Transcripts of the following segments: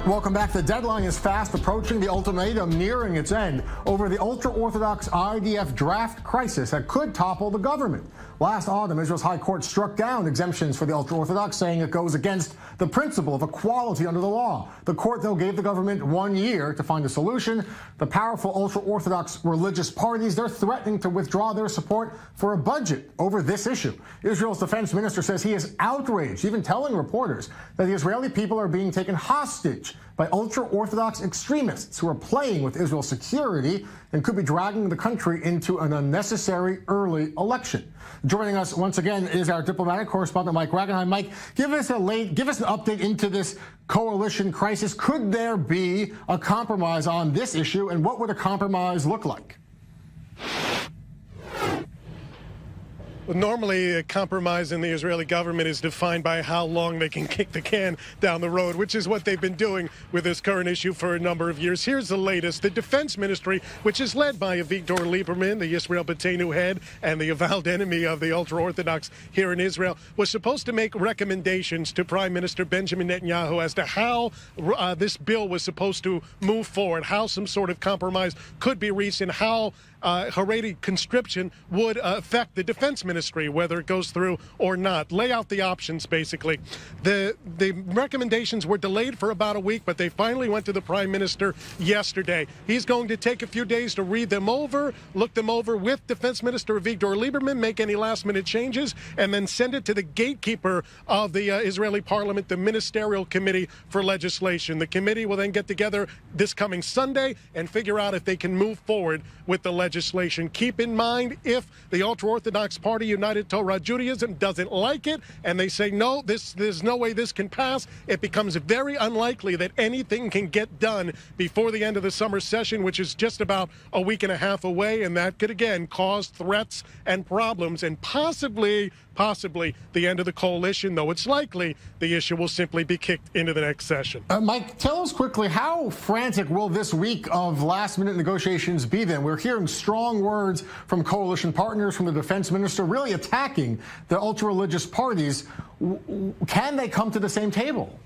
Welcome back. The deadline is fast approaching, the ultimatum nearing its end over the ultra-Orthodox IDF draft crisis that could topple the government. Last autumn, Israel's High Court struck down exemptions for the ultra-Orthodox, saying it goes against the principle of equality under the law. The court, though, gave the government 1 year to find a solution. The powerful ultra-Orthodox religious parties, they're threatening to withdraw their support for a budget over this issue. Israel's defense minister says he is outraged, even telling reporters that the Israeli people are being taken hostage by ultra-Orthodox extremists who are playing with Israel's security and could be dragging the country into an unnecessary early election. Joining us once again is our diplomatic correspondent, Mike Ragenheim. Mike, give us an update into this coalition crisis. Could there be a compromise on this issue, and what would a compromise look like? Normally, a compromise in the Israeli government is defined by how long they can kick the can down the road, which is what they've been doing with this current issue for a number of years. Here's the latest. The defense ministry, which is led by Avigdor Lieberman, the Yisrael Beitenu head and the avowed enemy of the ultra-Orthodox here in Israel, was supposed to make recommendations to Prime Minister Benjamin Netanyahu as to how this bill was supposed to move forward, how some sort of compromise could be reached, and how Haredi conscription would affect the defense ministry, whether it goes through or not. Lay out the options, basically. The recommendations were delayed for about a week, but they finally went to the prime minister yesterday. He's going to take a few days to read them over, look them over with defense minister Avigdor Lieberman, make any last-minute changes, and then send it to the gatekeeper of the Israeli parliament, the Ministerial Committee for Legislation. The committee will then get together this coming Sunday and figure out if they can move forward with the legislation. Keep in mind, if the ultra-Orthodox party, United Torah Judaism, doesn't like it and they say, no, there's no way this can pass, it becomes very unlikely that anything can get done before the end of the summer session, which is just about a week and a half away, and that could, again, cause threats and problems and possibly the end of the coalition, though it's likely the issue will simply be kicked into the next session. Mike, tell us quickly, how frantic will this week of last-minute negotiations be then? We're hearing strong words from coalition partners, from the defense minister, really attacking the ultra-religious parties. Can they come to the same table?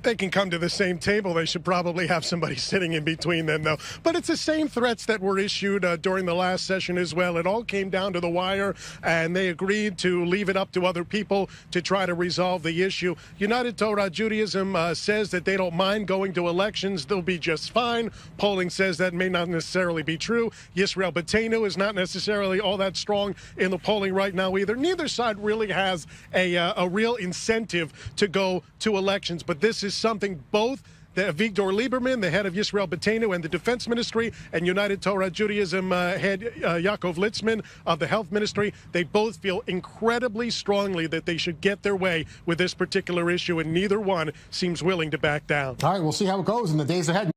They can come to the same table. They should probably have somebody sitting in between them, though. But it's the same threats that were issued during the last session as well. It all came down to the wire, and they agreed to leave it up to other people to try to resolve the issue. United Torah Judaism says that they don't mind going to elections. They'll be just fine. Polling says that may not necessarily be true. Yisrael Beitenu is not necessarily all that strong in the polling right now either. Neither side really has a real incentive to go to elections, but this is something both the Avigdor Lieberman, the head of Yisrael Beitenu and the Defense Ministry, and United Torah Judaism head Yaakov Litzman of the Health Ministry, they both feel incredibly strongly that they should get their way with this particular issue, and neither one seems willing to back down. All right, we'll see how it goes in the days ahead.